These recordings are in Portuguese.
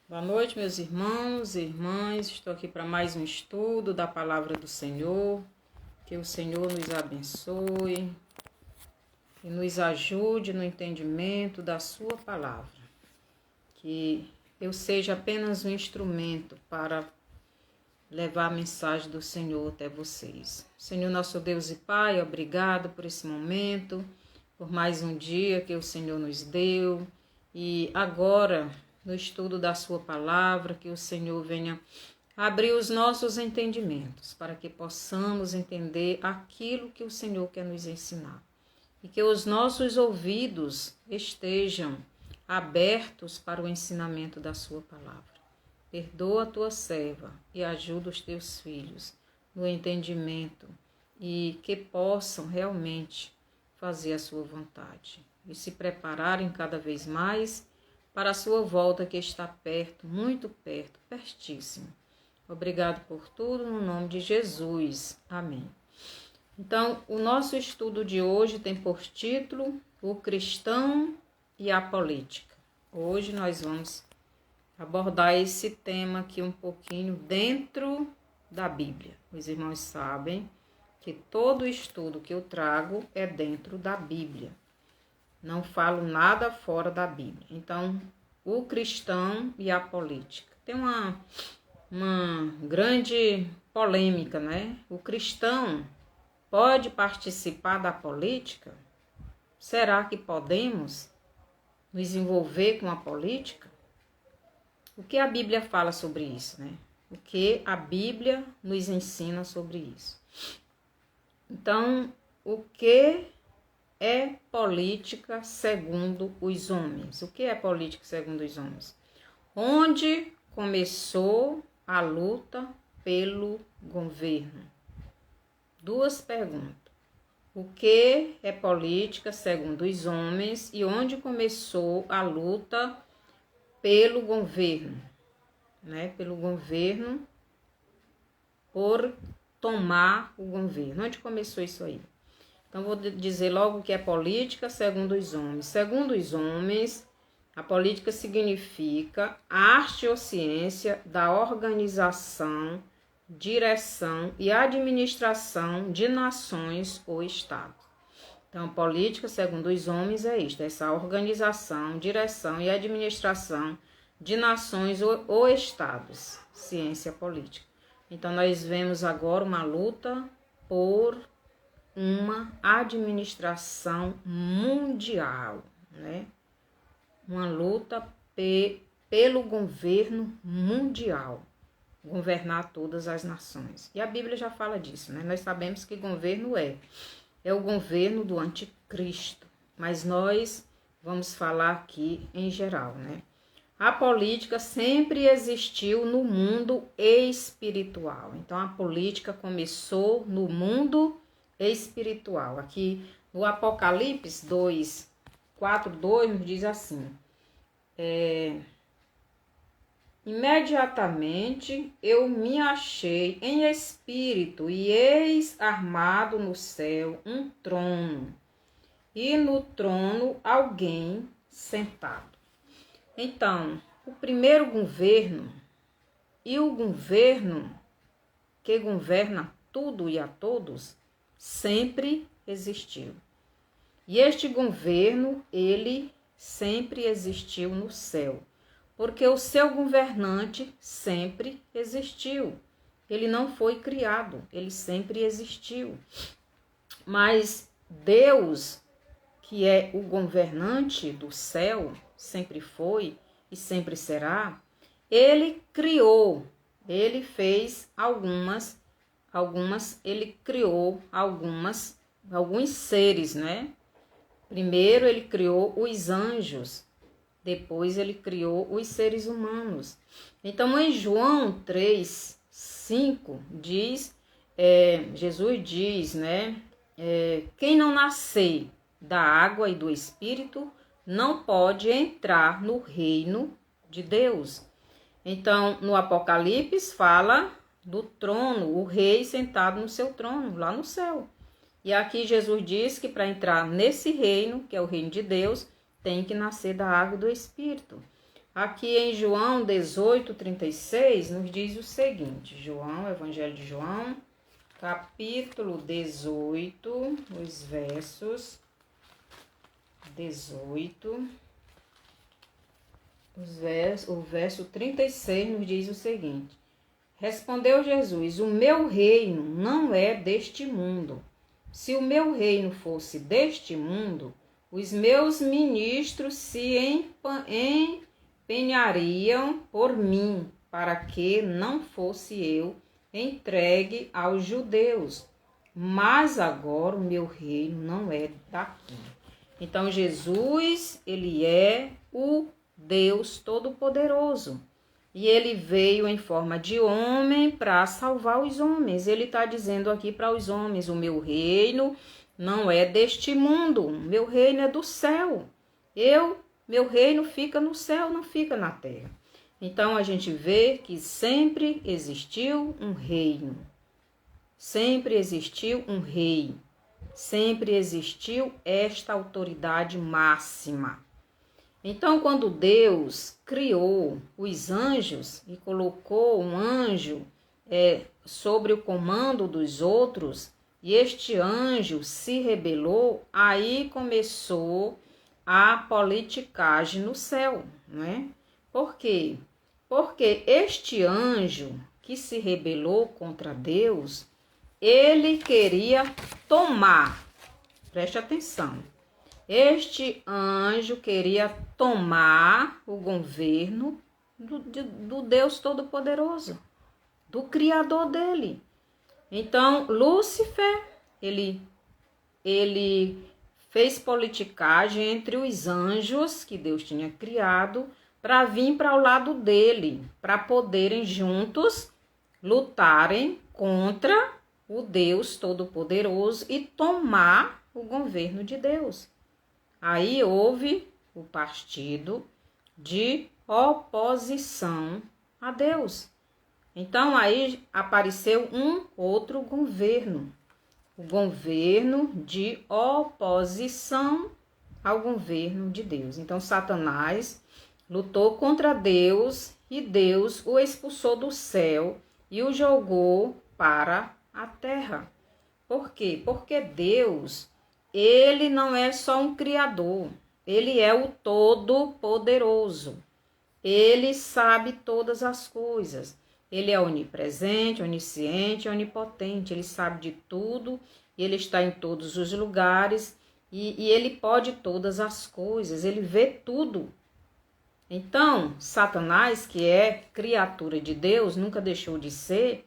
Boa noite, meus irmãos e irmãs. Estou aqui para mais um estudo da palavra do Senhor. Que o Senhor nos abençoe e nos ajude no entendimento da sua palavra. Que eu seja apenas um instrumento para levar a mensagem do Senhor até vocês. Senhor, nosso Deus e Pai, obrigado por esse momento, por mais um dia que o Senhor nos deu. E agora, no estudo da sua palavra, que o Senhor venha abrir os nossos entendimentos, para que possamos entender aquilo que o Senhor quer nos ensinar. E que os nossos ouvidos estejam abertos para o ensinamento da sua palavra. Perdoa a tua serva e ajuda os teus filhos no entendimento e que possam realmente fazer a sua vontade e se prepararem cada vez mais para a sua volta que está perto, muito perto, pertíssimo. Obrigado por tudo, no nome de Jesus. Amém. Então, o nosso estudo de hoje tem por título O Cristão e a Política. Hoje nós vamos abordar esse tema aqui um pouquinho dentro da Bíblia. Os irmãos sabem que todo estudo que eu trago é dentro da Bíblia. Não falo nada fora da Bíblia. Então, o cristão e a política. Tem uma grande polêmica, né? O cristão pode participar da política? Será que podemos nos envolver com a política? O que a Bíblia fala sobre isso, né? O que a Bíblia nos ensina sobre isso? Então, o que é política segundo os homens? O que é política segundo os homens? Onde começou a luta pelo governo? Duas perguntas. O que é política segundo os homens e onde começou a luta pelo governo, né? Pelo governo, por tomar o governo. Onde começou isso aí? Então, vou dizer logo o que é política segundo os homens. Segundo os homens, a política significa arte ou ciência da organização, direção e administração de nações ou estados. Então, política, segundo os homens, é isto, essa organização, direção e administração de nações ou estados, ciência política. Então, nós vemos agora uma luta por uma administração mundial, né? Uma luta pelo governo mundial, governar todas as nações. E a Bíblia já fala disso, né? Nós sabemos que governo é o governo do anticristo, mas nós vamos falar aqui em geral, né? A política sempre existiu no mundo espiritual. Então, a política começou no mundo espiritual. Aqui no Apocalipse 4:2 nos diz assim: imediatamente eu me achei em espírito e eis armado no céu um trono, e no trono alguém sentado. Então, o primeiro governo e o governo que governa tudo e a todos sempre existiu. E este governo, ele sempre existiu no céu, porque o seu governante sempre existiu. Ele não foi criado, ele sempre existiu. Mas Deus, que é o governante do céu, sempre foi e sempre será, ele criou, ele fez ele criou alguns seres, né? Primeiro ele criou os anjos, depois ele criou os seres humanos. Então, em João 3:5 Jesus diz, né? Quem não nascer da água e do Espírito não pode entrar no reino de Deus. Então, no Apocalipse fala do trono, o rei sentado no seu trono, lá no céu. E aqui Jesus diz que para entrar nesse reino, que é o reino de Deus, tem que nascer da água e do Espírito. Aqui em João 18:36 nos diz o seguinte, Evangelho de João, capítulo 18, os versos 18, o verso 36 nos diz o seguinte: Respondeu Jesus: O meu reino não é deste mundo. Se o meu reino fosse deste mundo, os meus ministros se empenhariam por mim, para que não fosse eu entregue aos judeus. Mas agora o meu reino não é daqui. Então Jesus, ele é o Deus Todo-Poderoso. E ele veio em forma de homem para salvar os homens. Ele está dizendo aqui para os homens: o meu reino não é deste mundo, meu reino é do céu. Meu reino fica no céu, não fica na terra. Então a gente vê que sempre existiu um reino. Sempre existiu um rei. Sempre existiu esta autoridade máxima. Então, quando Deus criou os anjos e colocou um anjo sobre o comando dos outros, e este anjo se rebelou, aí começou a politicagem no céu, não é? Por quê? Porque este anjo que se rebelou contra Deus, ele queria tomar, preste atenção, este anjo queria tomar o governo do Deus Todo-Poderoso, do Criador dele. Então, Lúcifer, ele fez politicagem entre os anjos que Deus tinha criado para vir para o lado dele, para poderem juntos lutarem contra o Deus Todo-Poderoso e tomar o governo de Deus. Aí houve o partido de oposição a Deus. Então aí apareceu um outro governo, o governo de oposição ao governo de Deus. Então Satanás lutou contra Deus e Deus o expulsou do céu e o jogou para a terra. Por quê? Porque Deus, ele não é só um criador, ele é o Todo-Poderoso. Ele sabe todas as coisas. Ele é onipresente, onisciente, onipotente. Ele sabe de tudo, ele está em todos os lugares e ele pode todas as coisas, ele vê tudo. Então, Satanás, que é criatura de Deus, nunca deixou de ser,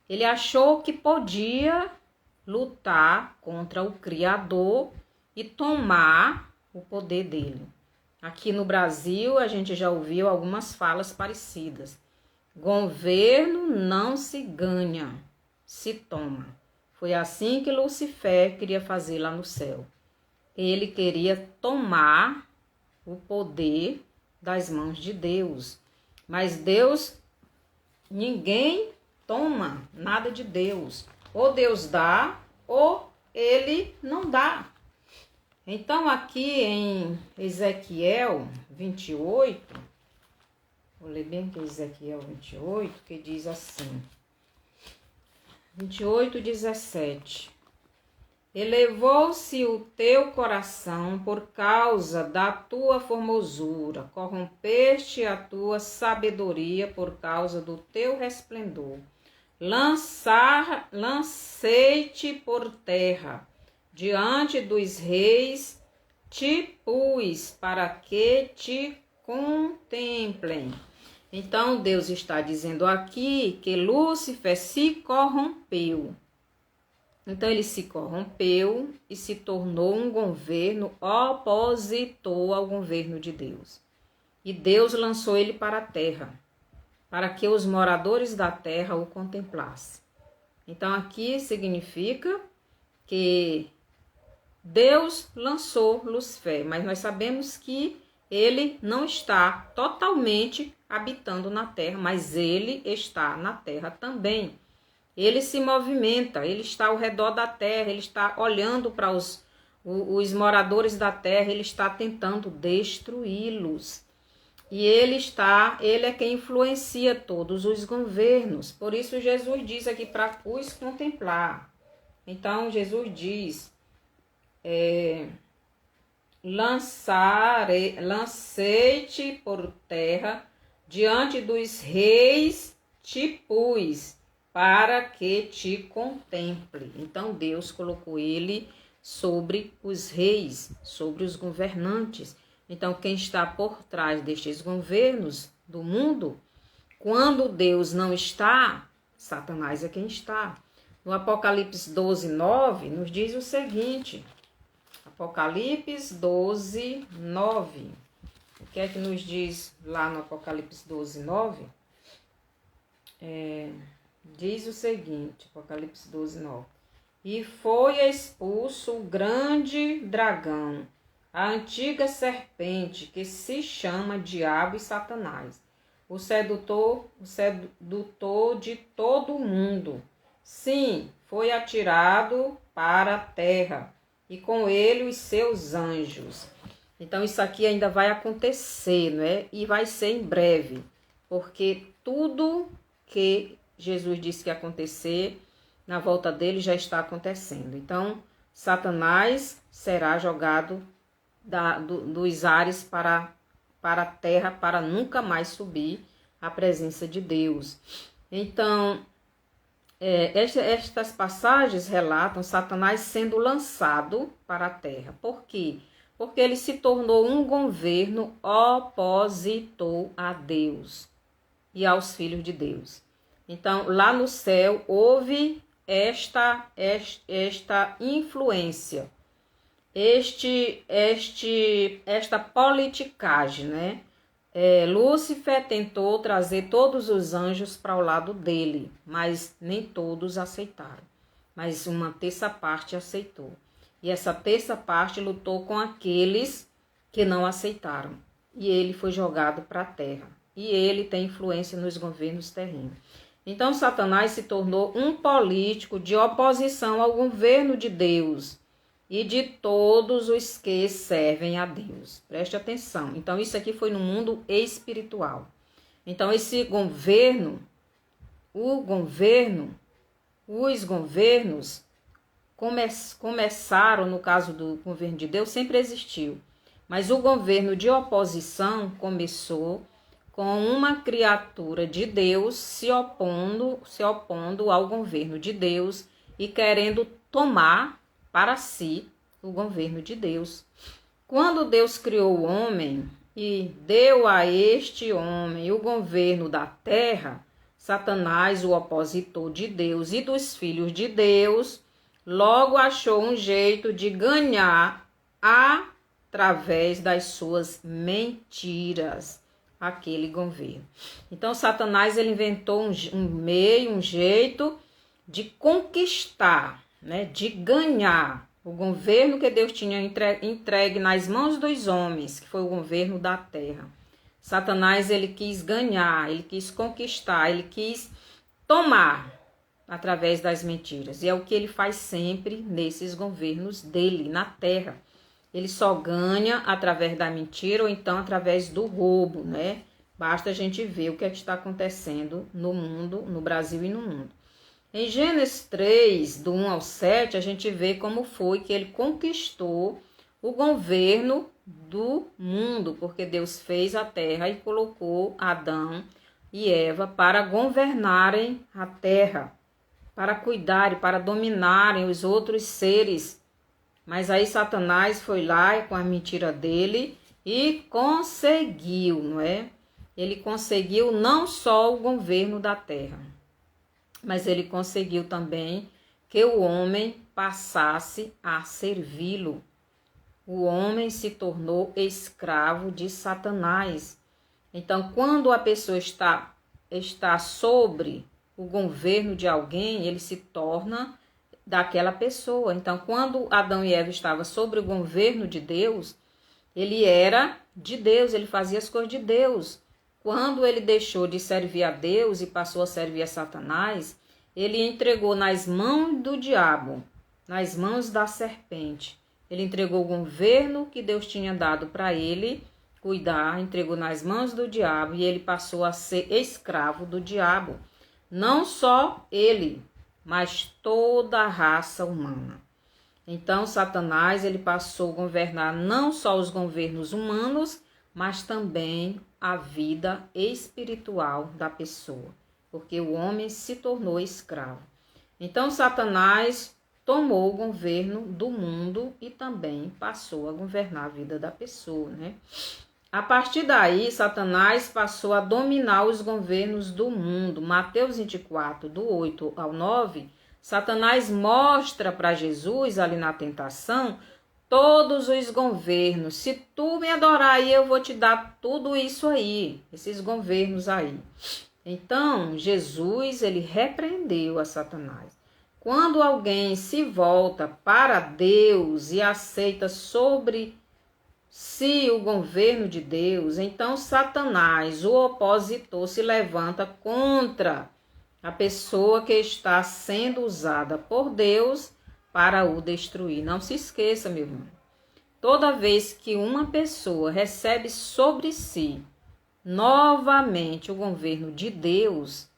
ele achou que podia lutar contra o Criador e tomar o poder dele. Aqui no Brasil, a gente já ouviu algumas falas parecidas. Governo não se ganha, se toma. Foi assim que Lúcifer queria fazer lá no céu. Ele queria tomar o poder das mãos de Deus. Mas Deus, ninguém toma nada de Deus. Ou Deus dá, ou ele não dá. Então, aqui em Ezequiel 28, vou ler bem aqui Ezequiel 28, que diz assim, 28:17. Elevou-se o teu coração por causa da tua formosura, corrompeste a tua sabedoria por causa do teu resplendor. Lancei-te por terra, diante dos reis te pus, para que te contemplem. Então, Deus está dizendo aqui que Lúcifer se corrompeu. Então, ele se corrompeu e se tornou um governo opositor ao governo de Deus. E Deus lançou ele para a terra, para que os moradores da terra o contemplassem. Então, aqui significa que Deus lançou Lúcifer, mas nós sabemos que ele não está totalmente habitando na terra, mas ele está na terra também. Ele se movimenta, ele está ao redor da terra, ele está olhando para os moradores da terra, ele está tentando destruí-los. E ele é quem influencia todos os governos. Por isso Jesus diz aqui para os contemplar. Então Jesus diz, lancei-te por terra, diante dos reis te pus, para que te contemple. Então Deus colocou ele sobre os reis, sobre os governantes. Então quem está por trás destes governos do mundo, quando Deus não está, Satanás é quem está. No Apocalipse 12, 9, nos diz o seguinte, Apocalipse 12, 9. O que é que nos diz lá no Apocalipse 12, 9? Diz o seguinte, Apocalipse 12, 9. E foi expulso o grande dragão, a antiga serpente, que se chama Diabo e Satanás, o sedutor de todo o mundo. Sim, foi atirado para a terra, e com ele os seus anjos. Então isso aqui ainda vai acontecer, não é? E vai ser em breve, porque tudo que Jesus disse que ia acontecer na volta dele já está acontecendo. Então Satanás será jogado dos ares para a terra, para nunca mais subir à presença de Deus. Então, estas passagens relatam Satanás sendo lançado para a terra. Por quê? Porque ele se tornou um governo opositor a Deus e aos filhos de Deus. Então, lá no céu houve esta influência, esta politicagem, né? Lúcifer tentou trazer todos os anjos para o lado dele, mas nem todos aceitaram. Mas uma terça parte aceitou. E essa terça parte lutou com aqueles que não aceitaram. E ele foi jogado para a terra. E ele tem influência nos governos terrenos. Então Satanás se tornou um político de oposição ao governo de Deus e de todos os que servem a Deus. Preste atenção. Então isso aqui foi no mundo espiritual. Então esse governo, os governos começaram, no caso do governo de Deus, sempre existiu. Mas o governo de oposição começou com uma criatura de Deus se opondo ao governo de Deus e querendo tomar para si o governo de Deus. Quando Deus criou o homem e deu a este homem o governo da terra, Satanás, o opositor de Deus e dos filhos de Deus, logo achou um jeito de ganhar através das suas mentiras aquele governo. Então Satanás ele inventou um jeito de conquistar, né, de ganhar o governo que Deus tinha entregue nas mãos dos homens, que foi o governo da terra. Satanás ele quis ganhar, ele quis conquistar, ele quis tomar através das mentiras. E é o que ele faz sempre nesses governos dele, na terra. Ele só ganha através da mentira ou então através do roubo, né? Basta a gente ver o que está acontecendo no mundo, no Brasil e no mundo. Em Gênesis 3, do 1 ao 7, a gente vê como foi que ele conquistou o governo do mundo, porque Deus fez a terra e colocou Adão e Eva para governarem a terra, para cuidarem, para dominarem os outros seres. Mas aí Satanás foi lá com a mentira dele e conseguiu, não é? Ele conseguiu não só o governo da terra, mas ele conseguiu também que o homem passasse a servi-lo. O homem se tornou escravo de Satanás. Então, quando a pessoa está sobre o governo de alguém, ele se torna daquela pessoa. Então, quando Adão e Eva estavam sobre o governo de Deus, ele era de Deus, ele fazia as coisas de Deus. Quando ele deixou de servir a Deus e passou a servir a Satanás, ele entregou nas mãos do diabo, nas mãos da serpente. Ele entregou o governo que Deus tinha dado para ele cuidar, entregou nas mãos do diabo e ele passou a ser escravo do diabo. Não só ele, mas toda a raça humana. Então, Satanás, ele passou a governar não só os governos humanos, mas também a vida espiritual da pessoa, porque o homem se tornou escravo. Então, Satanás tomou o governo do mundo e também passou a governar a vida da pessoa, né? A partir daí, Satanás passou a dominar os governos do mundo. Mateus 24, do 8 ao 9, Satanás mostra para Jesus, ali na tentação, todos os governos. Se tu me adorar aí, eu vou te dar tudo isso aí, esses governos aí. Então, Jesus, ele repreendeu a Satanás. Quando alguém se volta para Deus e aceita sobre si o governo de Deus, então Satanás, o opositor, se levanta contra a pessoa que está sendo usada por Deus para o destruir. Não se esqueça, meu irmão. Toda vez que uma pessoa recebe sobre si novamente o governo de Deus,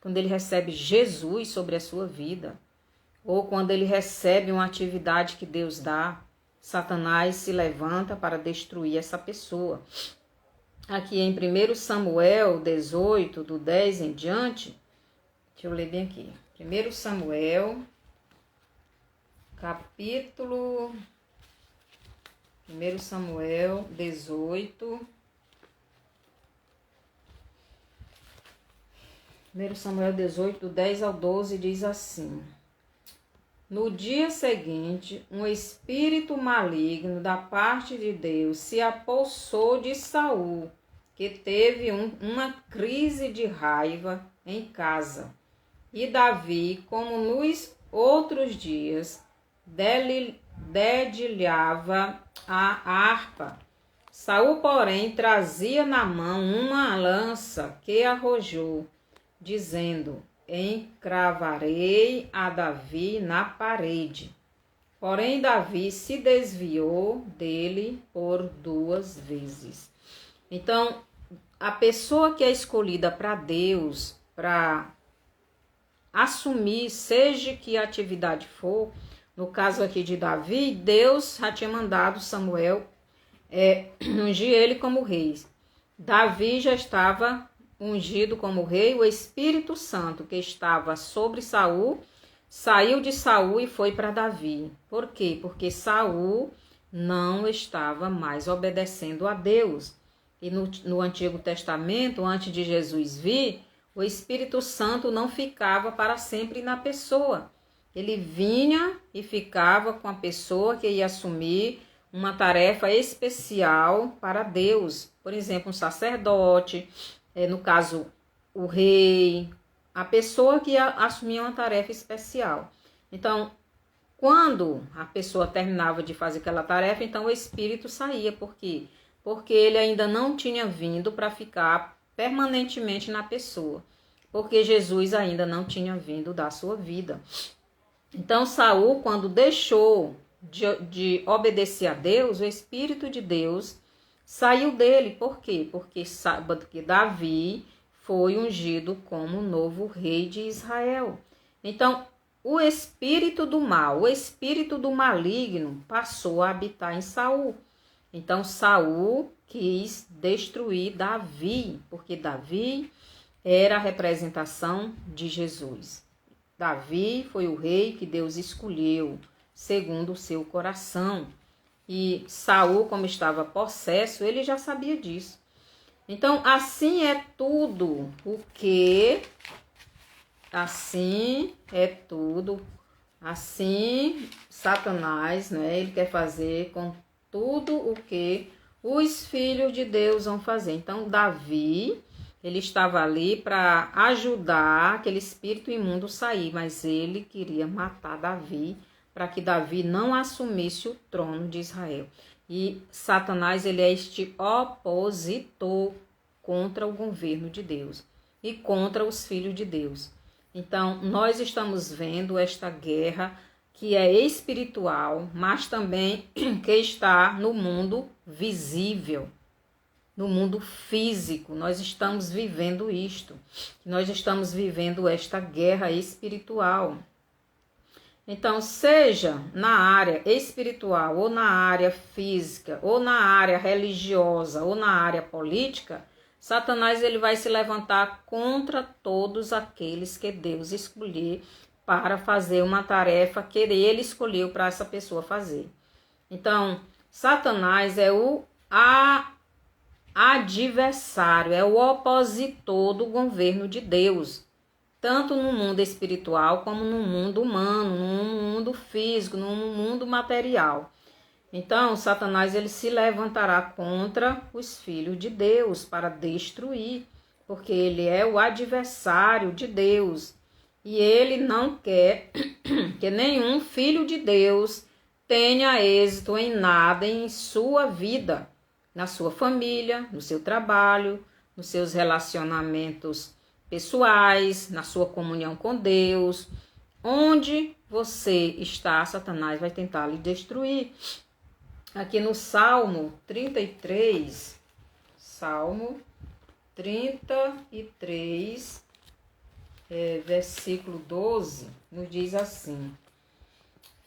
quando ele recebe Jesus sobre a sua vida, ou quando ele recebe uma atividade que Deus dá, Satanás se levanta para destruir essa pessoa. Aqui em 1 Samuel 18, do 10 em diante, deixa eu ler bem aqui. 1 Samuel, capítulo 1 Samuel 18. 1 Samuel 18, do 10 ao 12, diz assim: No dia seguinte, um espírito maligno da parte de Deus se apossou de Saul, que teve uma crise de raiva em casa. E Davi, como nos outros dias, dedilhava a harpa. Saul, porém, trazia na mão uma lança que arrojou, dizendo: encravarei a Davi na parede. Porém, Davi se desviou dele por 2 vezes. Então, a pessoa que é escolhida para Deus, para assumir, seja que atividade for, no caso aqui de Davi, Deus já tinha mandado Samuel ungir ele como rei. Davi já estava ungido como rei. O Espírito Santo que estava sobre Saul saiu de Saul e foi para Davi. Por quê? Porque Saul não estava mais obedecendo a Deus. E no Antigo Testamento, antes de Jesus vir, o Espírito Santo não ficava para sempre na pessoa. Ele vinha e ficava com a pessoa que ia assumir uma tarefa especial para Deus. Por exemplo, um sacerdote, no caso, o rei, a pessoa que assumia uma tarefa especial. Então, quando a pessoa terminava de fazer aquela tarefa, então o Espírito saía. Por quê? Porque ele ainda não tinha vindo para ficar permanentemente na pessoa. Porque Jesus ainda não tinha vindo da sua vida. Então, Saul, quando deixou de obedecer a Deus, o Espírito de Deus saiu dele. Por quê? Porque Davi foi ungido como novo rei de Israel. Então, o espírito do mal, o espírito do maligno passou a habitar em Saul. Então, Saul quis destruir Davi, porque Davi era a representação de Jesus. Davi foi o rei que Deus escolheu, segundo o seu coração. E Saul, como estava possesso, ele já sabia disso. Então, assim é tudo o que... Assim Satanás, né? Ele quer fazer com tudo o que os filhos de Deus vão fazer. Então, Davi, ele estava ali para ajudar aquele espírito imundo sair, mas ele queria matar Davi, para que Davi não assumisse o trono de Israel. E Satanás, ele é este opositor contra o governo de Deus e contra os filhos de Deus. Então, nós estamos vendo esta guerra que é espiritual, mas também que está no mundo visível. no mundo físico. Nós estamos vivendo isto. Nós estamos vivendo esta guerra espiritual. Então, seja na área espiritual, ou na área física, ou na área religiosa, ou na área política, Satanás ele vai se levantar contra todos aqueles que Deus escolher para fazer uma tarefa que ele escolheu para essa pessoa fazer. Então, Satanás é o adversário, é o opositor do governo de Deus, tanto no mundo espiritual como no mundo humano, no mundo físico, no mundo material. Então, Satanás ele se levantará contra os filhos de Deus para destruir, porque ele é o adversário de Deus. E ele não quer que nenhum filho de Deus tenha êxito em nada em sua vida, na sua família, no seu trabalho, nos seus relacionamentos pessoais, na sua comunhão com Deus. Onde você está, Satanás vai tentar lhe destruir. Aqui no Salmo 33, versículo 12, nos diz assim: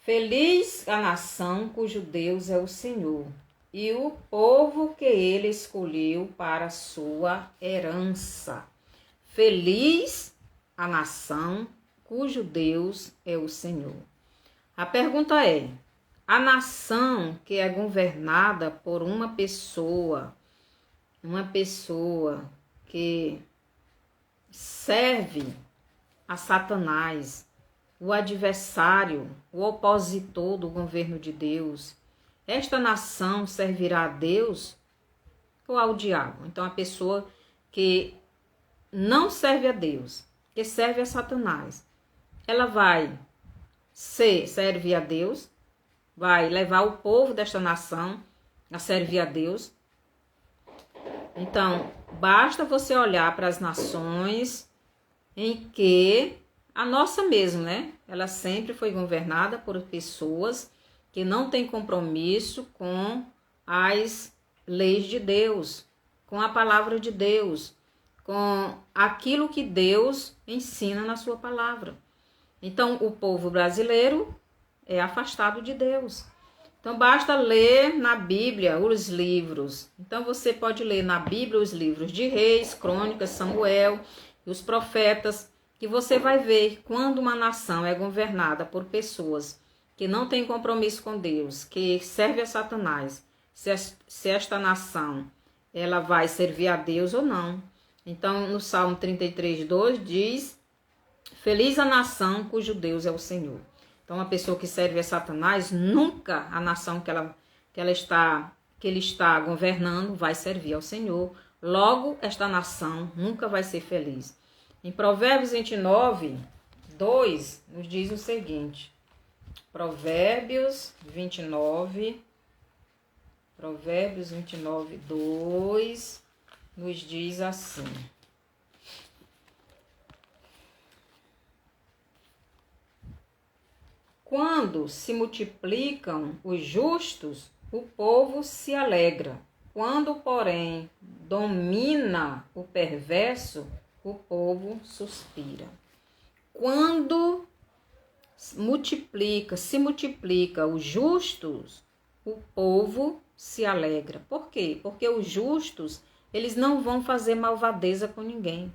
Feliz a nação cujo Deus é o Senhor, e o povo que ele escolheu para sua herança. Feliz a nação cujo Deus é o Senhor. A pergunta é: a nação que é governada por uma pessoa que serve a Satanás, o adversário, o opositor do governo de Deus, esta nação servirá a Deus ou ao diabo? Então, a pessoa que não serve a Deus, que serve a Satanás, ela vai servir a Deus, vai levar o povo desta nação a servir a Deus. Então, basta você olhar para as nações em que a nossa mesmo, né? Ela sempre foi governada por pessoas que não têm compromisso com as leis de Deus, com a palavra de Deus, com aquilo que Deus ensina na sua palavra. Então, o povo brasileiro é afastado de Deus. Então, basta ler na Bíblia os livros. Então, você pode ler na Bíblia os livros de Reis, Crônicas, Samuel e os profetas, que você vai ver quando uma nação é governada por pessoas que não têm compromisso com Deus, que serve a Satanás, se esta nação ela vai servir a Deus ou não. Então, no Salmo 33:2 diz: Feliz a nação cujo Deus é o Senhor. Então, a pessoa que serve a Satanás, nunca a nação que ele está governando vai servir ao Senhor. Logo, esta nação nunca vai ser feliz. Em Provérbios 29:2 nos diz o seguinte. Provérbios 29:2 nos diz assim: Quando se multiplicam os justos, o povo se alegra. Quando, porém, domina o perverso, o povo suspira. Quando se multiplica os justos, o povo se alegra. Por quê? Porque os justos, eles não vão fazer malvadeza com ninguém.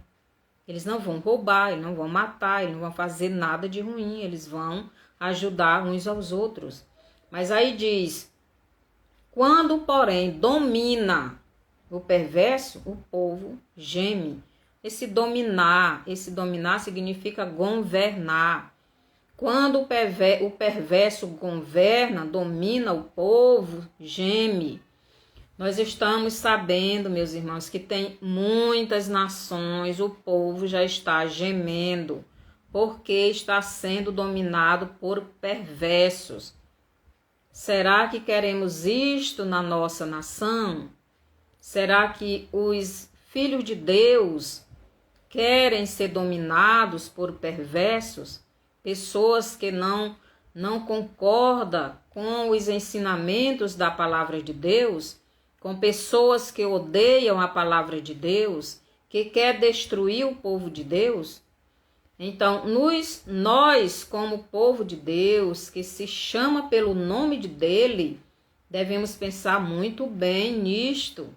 Eles não vão roubar, eles não vão matar, eles não vão fazer nada de ruim, eles vão ajudar uns aos outros. Mas aí diz: quando, porém, domina o perverso, o povo geme. Esse dominar significa governar. Quando o perverso governa, domina o povo, geme. Nós estamos sabendo, meus irmãos, que tem muitas nações, o povo já está gemendo, porque está sendo dominado por perversos. Será que queremos isto na nossa nação? Será que os filhos de Deus querem ser dominados por perversos? Pessoas que não concordam com os ensinamentos da palavra de Deus, com pessoas que odeiam a palavra de Deus, que quer destruir o povo de Deus. Então, nós, como povo de Deus, que se chama pelo nome dele, devemos pensar muito bem nisto,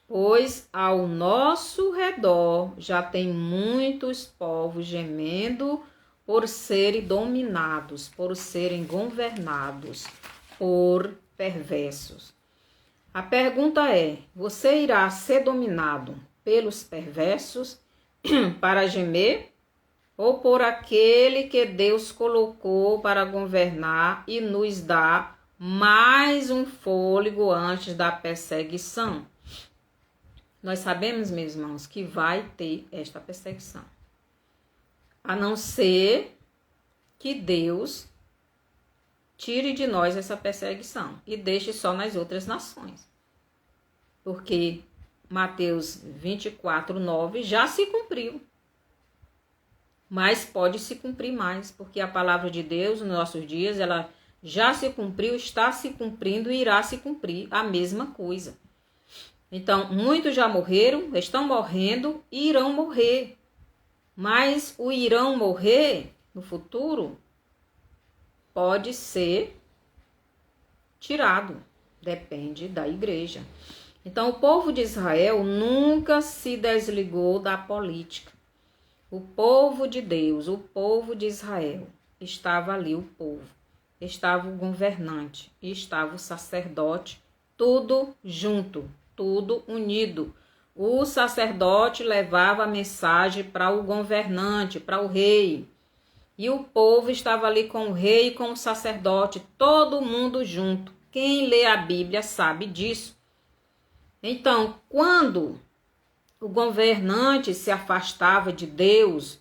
pois ao nosso redor já tem muitos povos gemendo por serem dominados, por serem governados por perversos. A pergunta é: você irá ser dominado pelos perversos para gemer ou por aquele que Deus colocou para governar e nos dar mais um fôlego antes da perseguição? Nós sabemos, meus irmãos, que vai ter esta perseguição. A não ser que Deus tire de nós essa perseguição e deixe só nas outras nações. Porque Mateus 24:9 já se cumpriu. Mas pode se cumprir mais, porque a palavra de Deus nos nossos dias, ela já se cumpriu, está se cumprindo e irá se cumprir a mesma coisa. Então, muitos já morreram, estão morrendo e irão morrer. Mas o irão morrer no futuro pode ser tirado, depende da igreja. Então, o povo de Israel nunca se desligou da política. O povo de Deus, o povo de Israel, estava ali o povo, estava o governante e estava o sacerdote, tudo junto, tudo unido. O sacerdote levava a mensagem para o governante, para o rei. E o povo estava ali com o rei e com o sacerdote, todo mundo junto. Quem lê a Bíblia sabe disso. Então, quando o governante se afastava de Deus,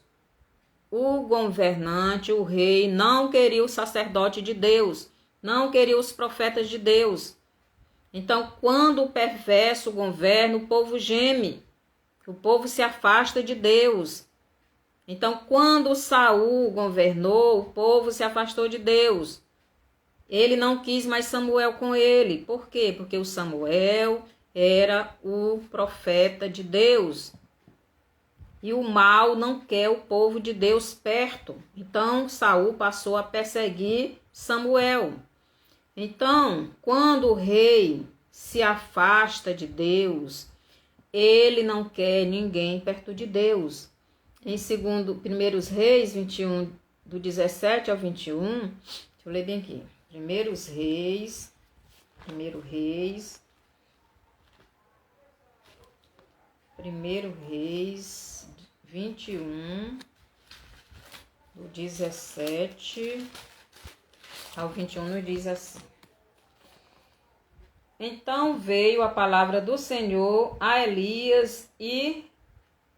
o governante, o rei, não queria o sacerdote de Deus, não queria os profetas de Deus. Então, quando o perverso governa, o povo geme, o povo se afasta de Deus. Então, quando Saul governou, o povo se afastou de Deus. Ele não quis mais Samuel com ele. Por quê? Porque o Samuel era o profeta de Deus. E o mal não quer o povo de Deus perto. Então, Saul passou a perseguir Samuel. Então, quando o rei se afasta de Deus, ele não quer ninguém perto de Deus. Em 1 Reis 21, do 17 ao 21, deixa eu ler bem aqui. 1 Reis 21, do 17 ao 21, nos diz assim: Então veio a palavra do Senhor a Elias e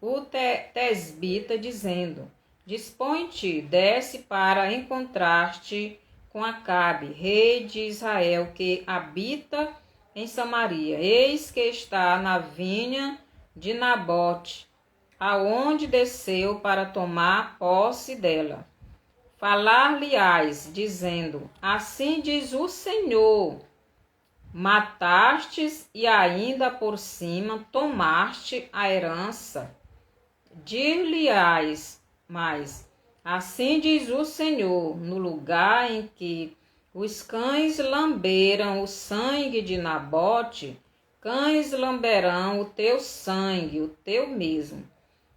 o tesbita, dizendo: Dispõe-te, desce para encontrar-te com Acabe, rei de Israel, que habita em Samaria. Eis que está na vinha de Nabote, aonde desceu para tomar posse dela. Falar-lhe-ás, dizendo: Assim diz o Senhor, matastes e ainda por cima tomaste a herança. Dir-lhe-ás mais: Assim diz o Senhor, no lugar em que os cães lamberam o sangue de Nabote, cães lamberão o teu sangue, o teu mesmo.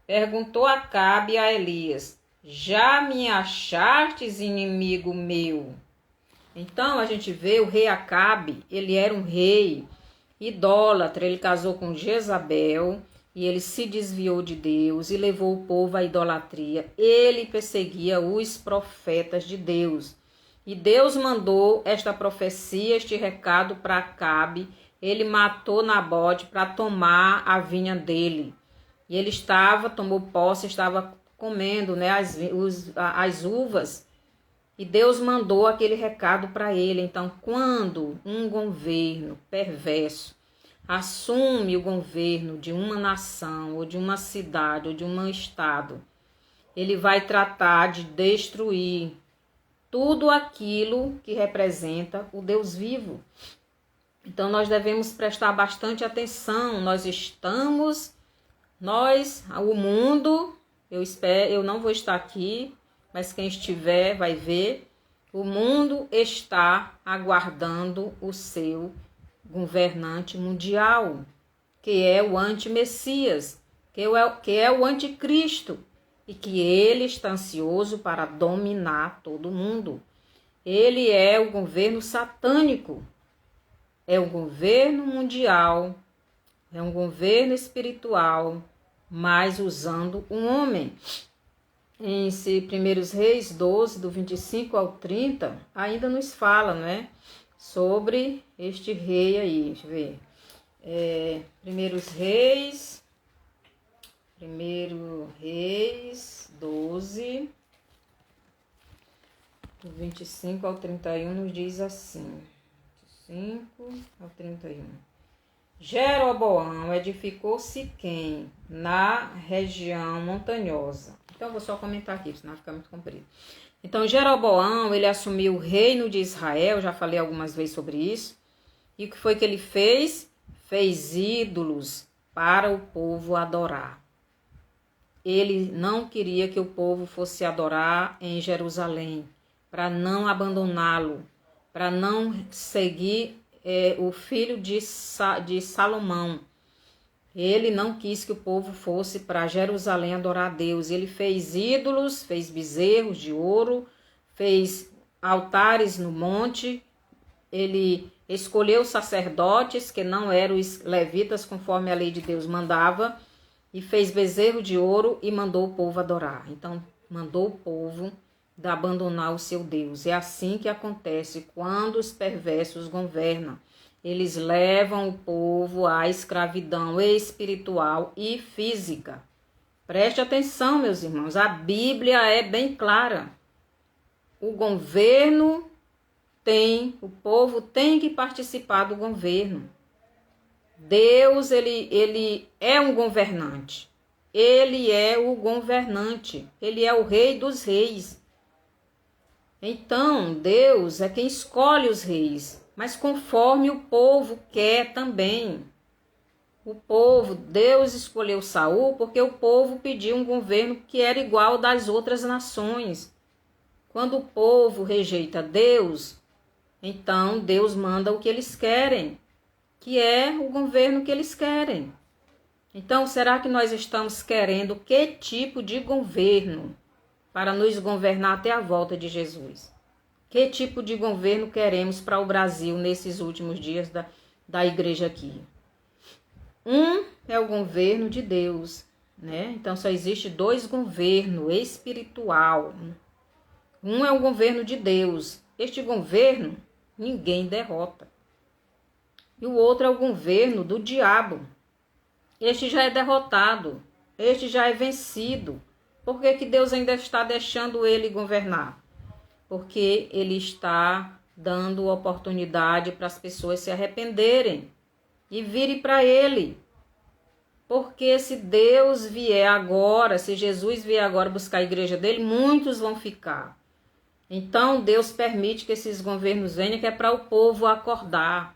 Perguntou Acabe a Elias: Já me achastes inimigo meu? Então a gente vê o rei Acabe, ele era um rei idólatra, ele casou com Jezabel e ele se desviou de Deus e levou o povo à idolatria. Ele perseguia os profetas de Deus. E Deus mandou esta profecia, este recado para Acabe. Ele matou Nabote para tomar a vinha dele. E ele tomou posse, estava comendo, né, as uvas. E Deus mandou aquele recado para ele. Então, quando um governo perverso assume o governo de uma nação, ou de uma cidade, ou de um estado, ele vai tratar de destruir tudo aquilo que representa o Deus vivo. Então nós devemos prestar bastante atenção. O mundo, eu não vou estar aqui, mas quem estiver vai ver. O mundo está aguardando o seu governante mundial, que é o anti-Messias, que é o anticristo, e que ele está ansioso para dominar todo mundo. Ele é o governo satânico, é o governo mundial, é um governo espiritual, mas usando um homem. Em 1 Reis 12, do 25 ao 30, ainda nos fala, né, sobre este rei aí. Deixa eu ver. 1 Reis 12, do 25 ao 31, nos diz assim. 25 ao 31. Jeroboão edificou Siquém, na região montanhosa. Então, vou só comentar aqui, senão fica muito comprido. Então, Jeroboão, ele assumiu o reino de Israel, já falei algumas vezes sobre isso. E o que foi que ele fez? Fez ídolos para o povo adorar. Ele não queria que o povo fosse adorar em Jerusalém, para não abandoná-lo, para não seguir o filho de Salomão. Ele não quis que o povo fosse para Jerusalém adorar a Deus. Ele fez ídolos, fez bezerros de ouro, fez altares no monte. Ele escolheu sacerdotes que não eram os levitas, conforme a lei de Deus mandava, e fez bezerro de ouro e mandou o povo adorar. Então, mandou o povo abandonar o seu Deus. É assim que acontece quando os perversos governam. Eles levam o povo à escravidão espiritual e física. Preste atenção, meus irmãos, a Bíblia é bem clara. O povo tem que participar do governo. Deus, ele é um governante. Ele é o governante. Ele é o rei dos reis. Então, Deus é quem escolhe os reis, mas conforme o povo quer também. Deus escolheu Saul porque o povo pediu um governo que era igual ao das outras nações. Quando o povo rejeita Deus, então Deus manda o que eles querem, que é o governo que eles querem. Então, será que nós estamos querendo que tipo de governo para nos governar até a volta de Jesus? Que tipo de governo queremos para o Brasil nesses últimos dias da igreja aqui? É o governo de Deus, né? Então, só existe dois governos espiritual. Um é o governo de Deus. Este governo ninguém derrota. E o outro é o governo do diabo. Este já é derrotado. Este já é vencido. Por que Deus ainda está deixando ele governar? Porque ele está dando oportunidade para as pessoas se arrependerem e virem para ele. Porque se Deus vier agora, se Jesus vier agora buscar a igreja dele, muitos vão ficar. Então Deus permite que esses governos venham, que é para o povo acordar,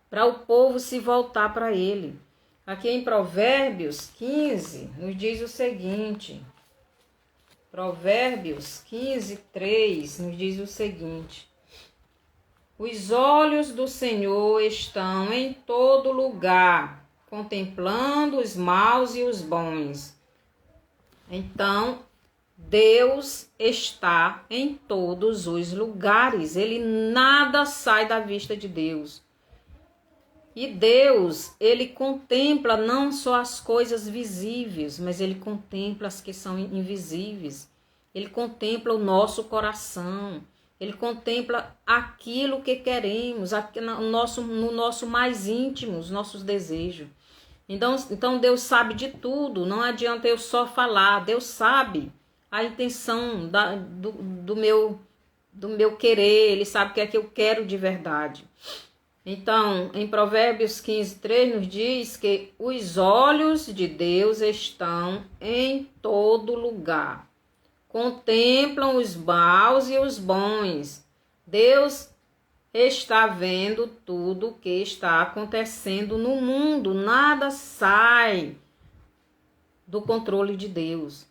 para o povo se voltar para ele. Aqui em Provérbios 15, nos diz o seguinte. Provérbios 15, 3, nos diz o seguinte. Os olhos do Senhor estão em todo lugar, contemplando os maus e os bons. Então, Deus está em todos os lugares. Ele nada sai da vista de Deus. E Deus, ele contempla não só as coisas visíveis, mas ele contempla as que são invisíveis. Ele contempla o nosso coração. Ele contempla aquilo que queremos, no nosso mais íntimo, os nossos desejos. Então Deus sabe de tudo, não adianta eu só falar. Deus sabe a intenção do meu querer, ele sabe o que é que eu quero de verdade. Então, em Provérbios 15, 3, nos diz que os olhos de Deus estão em todo lugar. Contemplam os maus e os bons. Deus, está vendo tudo o que está acontecendo no mundo. Nada sai do controle de Deus.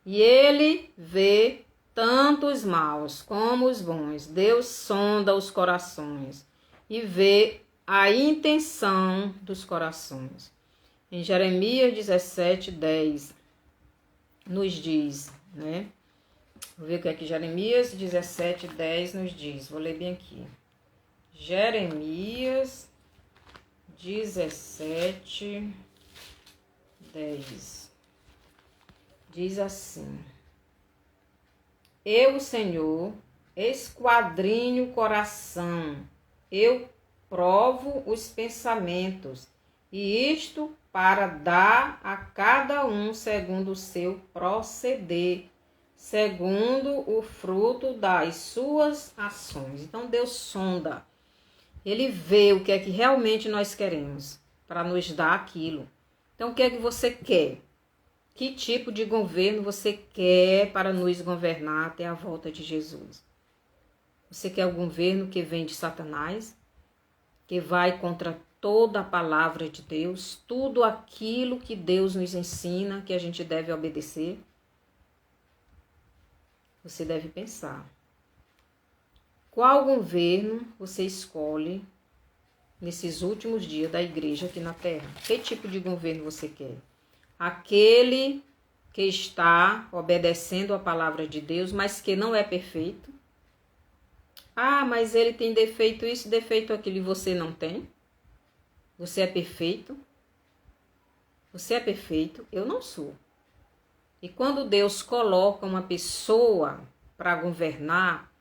E ele vê tanto os maus como os bons. Deus sonda os corações e vê a intenção dos corações. Em Jeremias 17:10 nos diz, né? Vou ver o que é que Jeremias 17:10 nos diz. Vou ler bem aqui. Jeremias 17:10 diz assim: Eu, Senhor, esquadrinho o coração, eu provo os pensamentos, e isto para dar a cada um segundo o seu proceder, segundo o fruto das suas ações. Então Deus sonda, ele vê o que é que realmente nós queremos para nos dar aquilo. Então o que é que você quer? Que tipo de governo você quer para nos governar até a volta de Jesus? Você quer um governo que vem de Satanás, que vai contra toda a palavra de Deus, tudo aquilo que Deus nos ensina que a gente deve obedecer? Você deve pensar. Qual governo você escolhe nesses últimos dias da igreja aqui na Terra? Que tipo de governo você quer? Aquele que está obedecendo a palavra de Deus, mas que não é perfeito? Ah, mas ele tem defeito isso, defeito aquilo, e você não tem? Você é perfeito? Você é perfeito? Eu não sou. E quando Deus coloca uma pessoa para governar,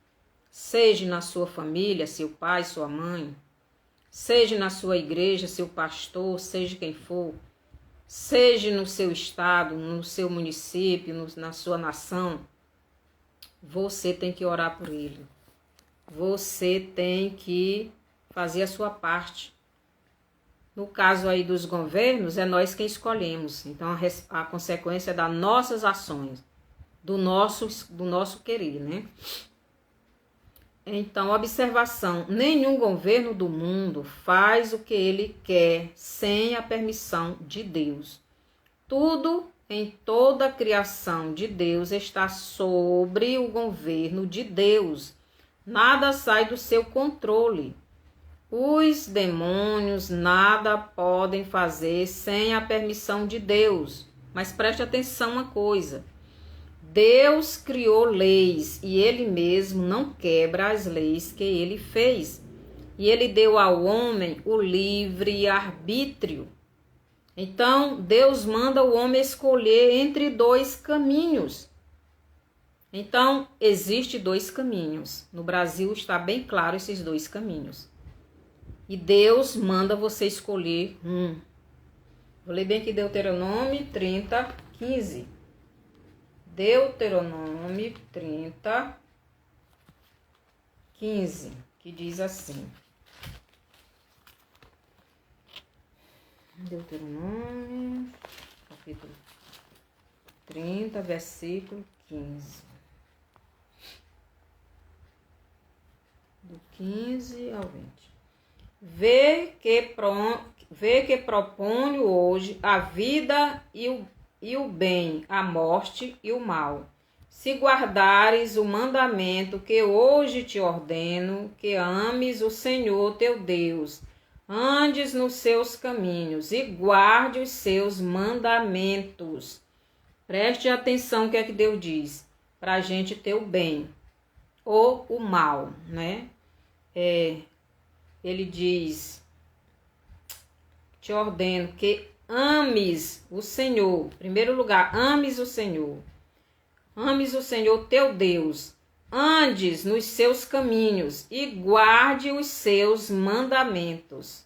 seja na sua família, seu pai, sua mãe, seja na sua igreja, seu pastor, seja quem for, seja no seu estado, no seu município, na sua nação, você tem que orar por ele. Você tem que fazer a sua parte. No caso aí dos governos, é nós quem escolhemos. Então, a consequência é das nossas ações, do nosso querer, né? Então, observação: nenhum governo do mundo faz o que ele quer sem a permissão de Deus. Tudo em toda a criação de Deus está sobre o governo de Deus. Nada sai do seu controle. Os demônios nada podem fazer sem a permissão de Deus. Mas preste atenção uma coisa: Deus criou leis e ele mesmo não quebra as leis que ele fez. E ele deu ao homem o livre arbítrio. Então, Deus manda o homem escolher entre dois caminhos. Então, existem dois caminhos. No Brasil está bem claro esses dois caminhos. E Deus manda você escolher um. Vou ler bem aqui Deuteronômio 30:15. Deuteronômio 30:15, que diz assim. Deuteronômio, capítulo 30, versículo 15. Do 15 ao 20. Vê que proponho hoje a vida e o bem, a morte e o mal. Se guardares o mandamento que hoje te ordeno, que ames o Senhor teu Deus, andes nos seus caminhos e guarde os seus mandamentos. Preste atenção o que é que Deus diz, para a gente ter o bem ou o mal, né? Ele diz, te ordeno que ames o Senhor. Em primeiro lugar, ames o Senhor. Ames o Senhor teu Deus. Andes nos seus caminhos e guarde os seus mandamentos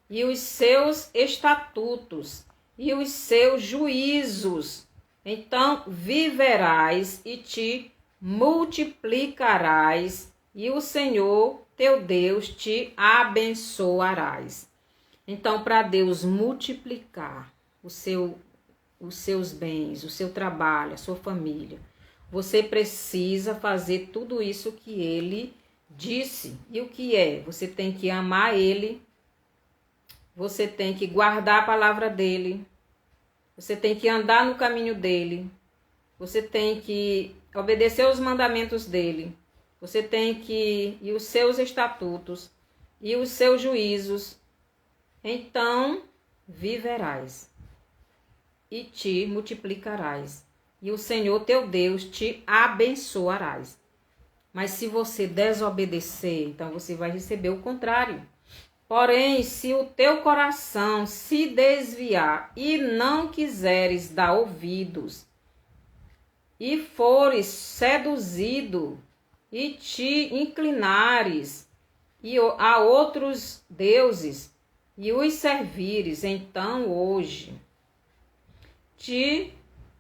e os seus estatutos e os seus juízos. Então viverás e te multiplicarás e o Senhor teu Deus te abençoarás. Então, para Deus multiplicar os seus bens, o seu trabalho, a sua família, você precisa fazer tudo isso que ele disse. E o que é? Você tem que amar ele, você tem que guardar a palavra dele, você tem que andar no caminho dele, você tem que obedecer os mandamentos dele, você tem que e os seus estatutos e os seus juízos. Então viverás e te multiplicarás, e o Senhor teu Deus te abençoarás. Mas se você desobedecer, então você vai receber o contrário. Porém, se o teu coração se desviar e não quiseres dar ouvidos, e fores seduzido, e te inclinares a outros deuses, e os servires, então hoje te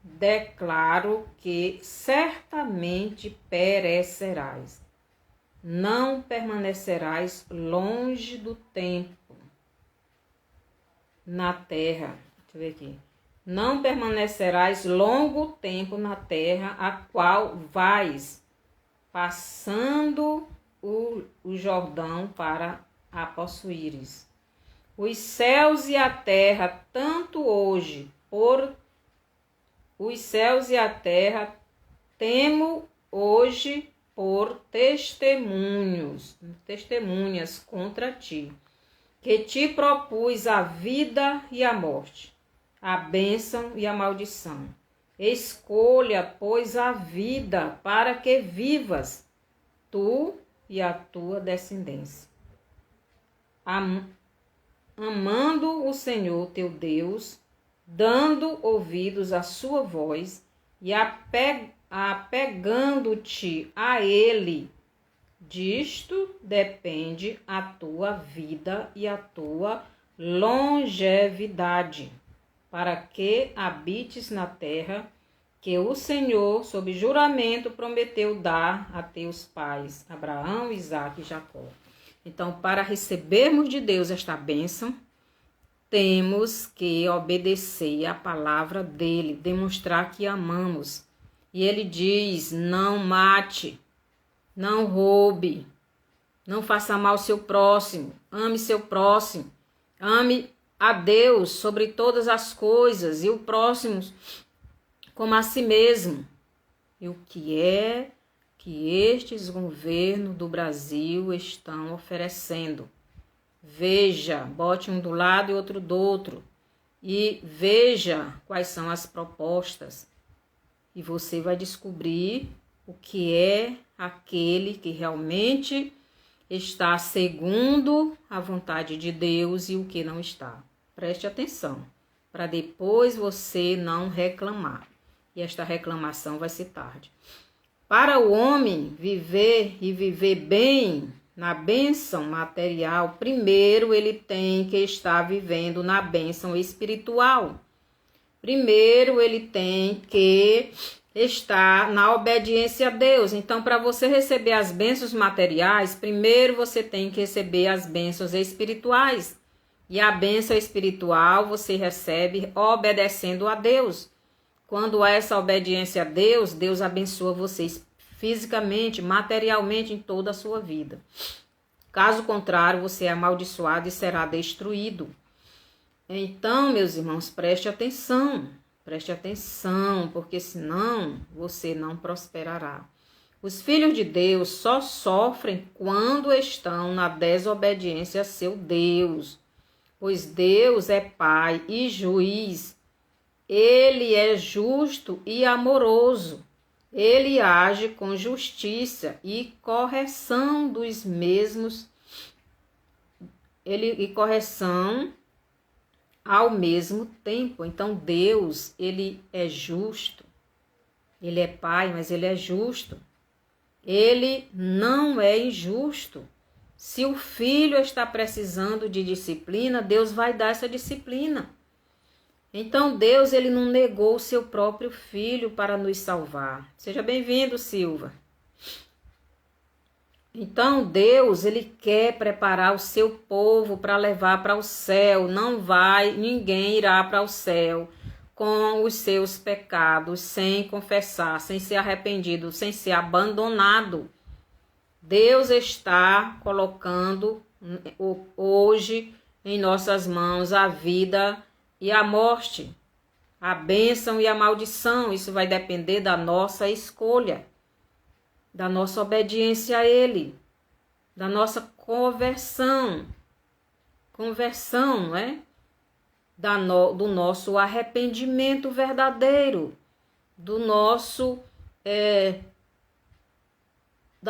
declaro que certamente perecerás. Não permanecerás longe do tempo na terra. Deixa eu ver aqui. Não permanecerás longo tempo na terra a qual vais, passando o Jordão para a possuíres. Os céus e a terra, tanto hoje, os céus e a terra temo hoje por testemunhas contra ti, que te propus a vida e a morte, a bênção e a maldição. Escolha, pois, a vida para que vivas, tu e a tua descendência. Amando o Senhor teu Deus, dando ouvidos à sua voz e apegando-te a ele, disto depende a tua vida e a tua longevidade, para que habites na terra que o Senhor, sob juramento, prometeu dar a teus pais, Abraão, Isaque e Jacó. Então, para recebermos de Deus esta bênção, temos que obedecer à palavra dele, demonstrar que amamos. E ele diz: não mate, não roube, não faça mal ao seu próximo, ame seu próximo, ame a Deus sobre todas as coisas e o próximo como a si mesmo. E o que é que estes governos do Brasil estão oferecendo? Veja, bote um do lado e outro do outro, e veja quais são as propostas. E você vai descobrir o que é aquele que realmente está segundo a vontade de Deus e o que não está. Preste atenção, para depois você não reclamar. E esta reclamação vai ser tarde. Para o homem viver e viver bem na bênção material, primeiro ele tem que estar vivendo na bênção espiritual. Primeiro ele tem que estar na obediência a Deus. Então, para você receber as bênçãos materiais, primeiro você tem que receber as bênçãos espirituais. E a bênção espiritual você recebe obedecendo a Deus. Quando há essa obediência a Deus, Deus abençoa vocês fisicamente, materialmente, em toda a sua vida. Caso contrário, você é amaldiçoado e será destruído. Então, meus irmãos, preste atenção, porque senão você não prosperará. Os filhos de Deus só sofrem quando estão na desobediência a seu Deus, pois Deus é Pai e juiz. Ele é justo e amoroso. Ele age com justiça e correção dos mesmos, e correção ao mesmo tempo. Então Deus, ele é justo. Ele é Pai, mas ele é justo. Ele não é injusto. Se o filho está precisando de disciplina, Deus vai dar essa disciplina. Então Deus, ele não negou o seu próprio filho para nos salvar. Seja bem-vindo, Silva. Então Deus, ele quer preparar o seu povo para levar para o céu. Ninguém irá para o céu com os seus pecados, sem confessar, sem ser arrependido, sem ser abandonado. Deus está colocando hoje em nossas mãos a vida e a morte, a bênção e a maldição. Isso vai depender da nossa escolha, da nossa obediência a Ele, da nossa conversão, não é? Do nosso arrependimento verdadeiro, da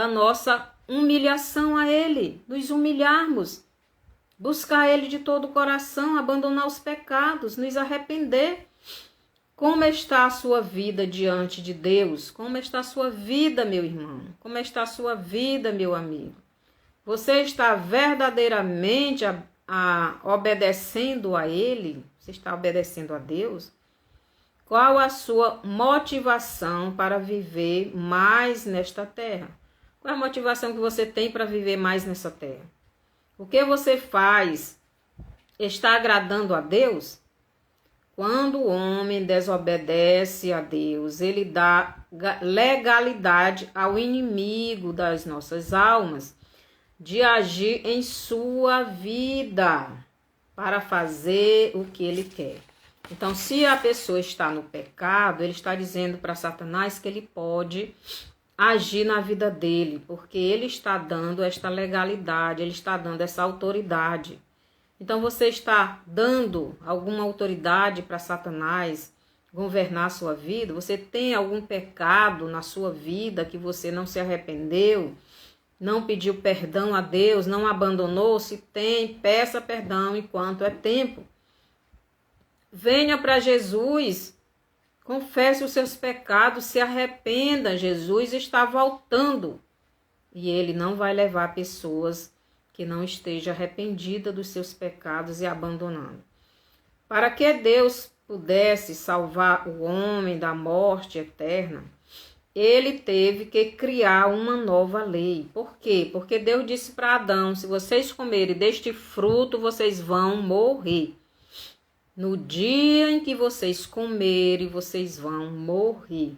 nossa humilhação a Ele, nos humilharmos, buscar Ele de todo o coração, abandonar os pecados, nos arrepender. Como está a sua vida diante de Deus? Como está a sua vida, meu irmão? Como está a sua vida, meu amigo? Você está verdadeiramente obedecendo a Ele? Você está obedecendo a Deus? Qual a sua motivação para viver mais nesta terra? Qual é a motivação que você tem para viver mais nessa terra? O que você faz está agradando a Deus? Quando o homem desobedece a Deus, ele dá legalidade ao inimigo das nossas almas de agir em sua vida para fazer o que ele quer. Então, se a pessoa está no pecado, ele está dizendo para Satanás que ele pode agir na vida dele, porque ele está dando esta legalidade, ele está dando essa autoridade. Então, você está dando alguma autoridade para Satanás governar a sua vida? Você tem algum pecado na sua vida que você não se arrependeu, não pediu perdão a Deus, não abandonou? Se tem, peça perdão enquanto é tempo. Venha para Jesus, confesse os seus pecados, se arrependa. Jesus está voltando e Ele não vai levar pessoas que não esteja arrependida dos seus pecados e abandonando. Para que Deus pudesse salvar o homem da morte eterna, Ele teve que criar uma nova lei. Por quê? Porque Deus disse para Adão: se vocês comerem deste fruto, vocês vão morrer. No dia em que vocês comerem, vocês vão morrer.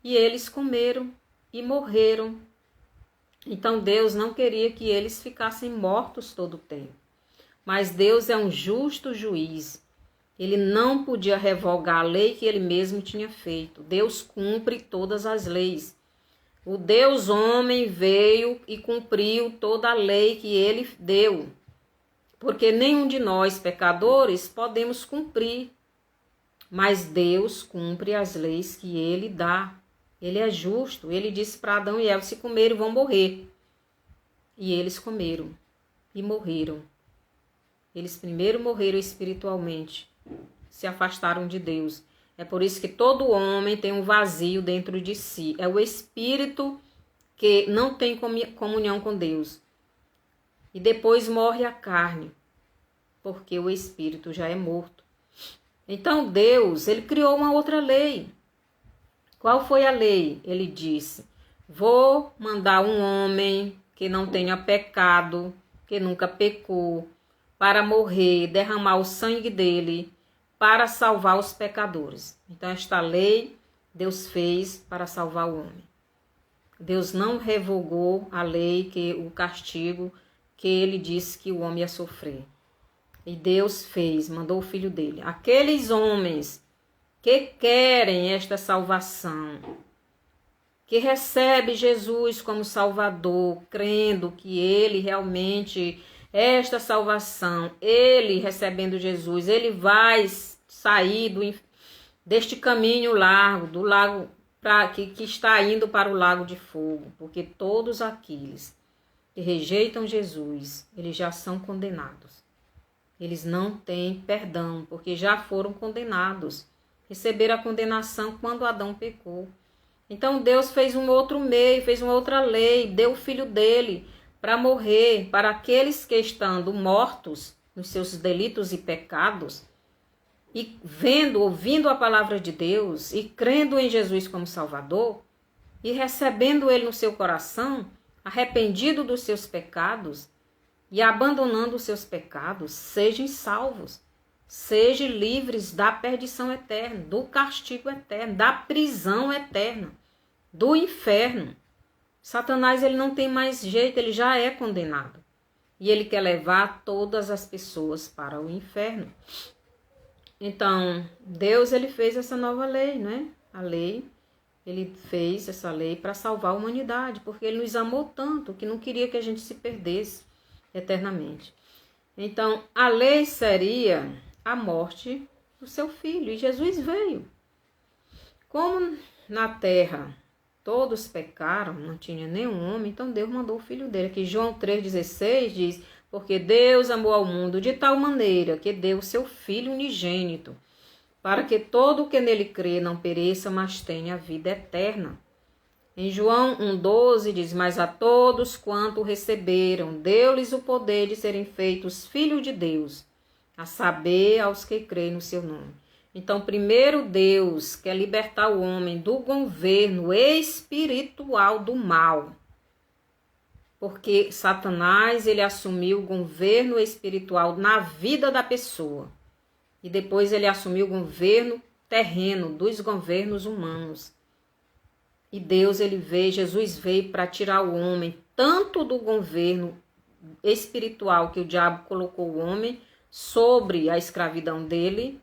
E eles comeram e morreram. Então Deus não queria que eles ficassem mortos todo o tempo. Mas Deus é um justo juiz. Ele não podia revogar a lei que ele mesmo tinha feito. Deus cumpre todas as leis. O Deus homem veio e cumpriu toda a lei que ele deu. Porque nenhum de nós, pecadores, podemos cumprir. Mas Deus cumpre as leis que ele dá. Ele é justo. Ele disse para Adão e Eva: se comerem, vão morrer. E eles comeram e morreram. Eles primeiro morreram espiritualmente. Se afastaram de Deus. É por isso que todo homem tem um vazio dentro de si. É o espírito que não tem comunhão com Deus. E depois morre a carne, porque o espírito já é morto. Então Deus, ele criou uma outra lei. Qual foi a lei? Ele disse: vou mandar um homem que não tenha pecado, que nunca pecou, para morrer, derramar o sangue dele, para salvar os pecadores. Então esta lei Deus fez para salvar o homem. Deus não revogou a lei, o castigo que ele disse que o homem ia sofrer. E Deus fez, mandou o filho dele. Aqueles homens que querem esta salvação, que recebe Jesus como Salvador, crendo que ele realmente é esta salvação, ele recebendo Jesus, ele vai sair deste caminho largo, do lago que está indo para o lago de fogo, porque todos aqueles que rejeitam Jesus, eles já são condenados. Eles não têm perdão, porque já foram condenados. Receberam a condenação quando Adão pecou. Então Deus fez um outro meio, fez uma outra lei, deu o filho dele para morrer, para aqueles que estando mortos nos seus delitos e pecados, e ouvindo a palavra de Deus, e crendo em Jesus como Salvador, e recebendo ele no seu coração, arrependido dos seus pecados, e abandonando os seus pecados, sejam salvos, sejam livres da perdição eterna, do castigo eterno, da prisão eterna, do inferno. Satanás, ele não tem mais jeito, ele já é condenado. E ele quer levar todas as pessoas para o inferno. Então, Deus, ele fez essa nova lei, né? A lei, ele fez essa lei para salvar a humanidade, porque ele nos amou tanto que não queria que a gente se perdesse eternamente. Então, a lei seria a morte do seu filho, e Jesus veio. Como na terra todos pecaram, não tinha nenhum homem, então Deus mandou o filho dele. Aqui João 3,16 diz, porque Deus amou ao mundo de tal maneira que deu o seu Filho unigênito, para que todo o que nele crê não pereça, mas tenha vida eterna. Em João 1,12 diz, mas a todos quanto o receberam, deu-lhes o poder de serem feitos filhos de Deus, a saber, aos que creem no seu nome. Então, primeiro Deus quer libertar o homem do governo espiritual do mal. Porque Satanás, ele assumiu o governo espiritual na vida da pessoa. E depois ele assumiu o governo terreno dos governos humanos. E Deus, Jesus veio para tirar o homem tanto do governo espiritual que o diabo colocou o homem sobre a escravidão dele,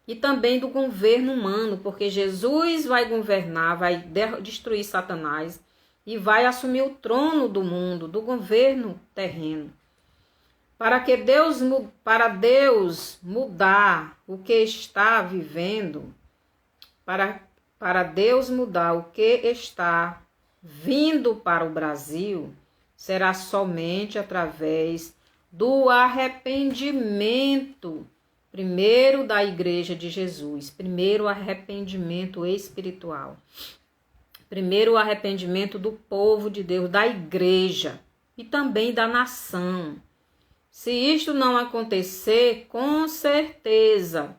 e também do governo humano, porque Jesus vai governar, vai destruir Satanás e vai assumir o trono do mundo, do governo terreno. Para Deus mudar o que está vivendo, para Deus mudar o que está vindo para o Brasil, será somente através do arrependimento, primeiro da Igreja de Jesus, primeiro o arrependimento espiritual, primeiro o arrependimento do povo de Deus, da Igreja e também da nação. Se isto não acontecer, com certeza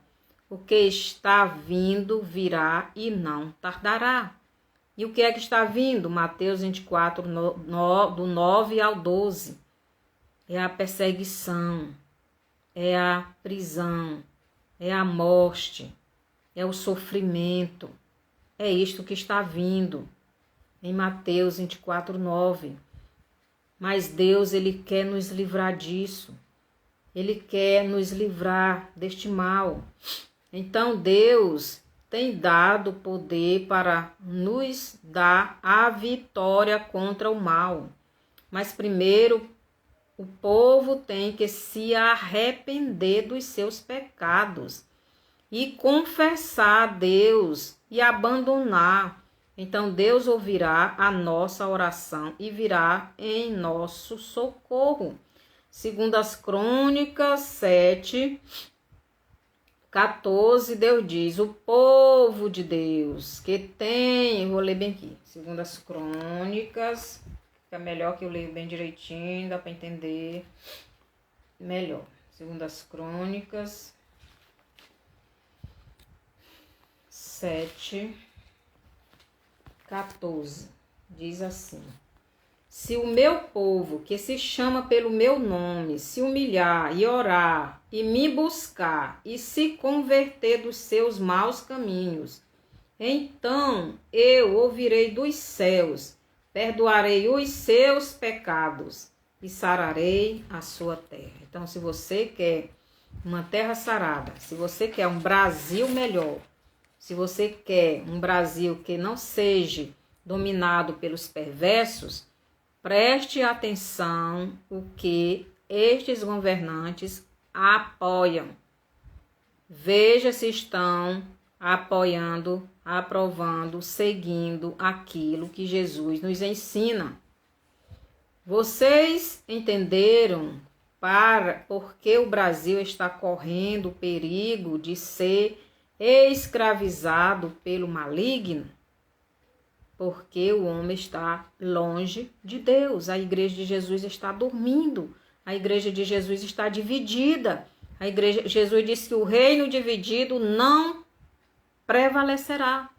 o que está vindo virá e não tardará. E o que é que está vindo? Mateus 24, do 9 ao 12. É a perseguição, é a prisão, é a morte, é o sofrimento. É isto que está vindo em Mateus 24, 9. Mas Deus, ele quer nos livrar disso. Ele quer nos livrar deste mal. Então Deus tem dado poder para nos dar a vitória contra o mal. Mas primeiro, o povo tem que se arrepender dos seus pecados e confessar a Deus e abandonar. Então Deus ouvirá a nossa oração e virá em nosso socorro. Segundo as Crônicas 7, 14, Deus diz, o povo de Deus que tem, eu vou ler bem aqui, segundo as Crônicas, fica melhor que eu leio bem direitinho, dá para entender melhor. Segundo as Crônicas 7, 14, diz assim, se o meu povo, que se chama pelo meu nome, se humilhar e orar, e me buscar, e se converter dos seus maus caminhos, então eu ouvirei dos céus, perdoarei os seus pecados, e sararei a sua terra. Então, se você quer uma terra sarada, se você quer um Brasil melhor, se você quer um Brasil que não seja dominado pelos perversos, preste atenção o que estes governantes apoiam. Veja se estão apoiando, aprovando, seguindo aquilo que Jesus nos ensina. Vocês entenderam por que o Brasil está correndo o perigo de ser escravizado pelo maligno? Porque o homem está longe de Deus. A igreja de Jesus está dormindo. A igreja de Jesus está dividida. Jesus disse que o reino dividido não prevalecerá.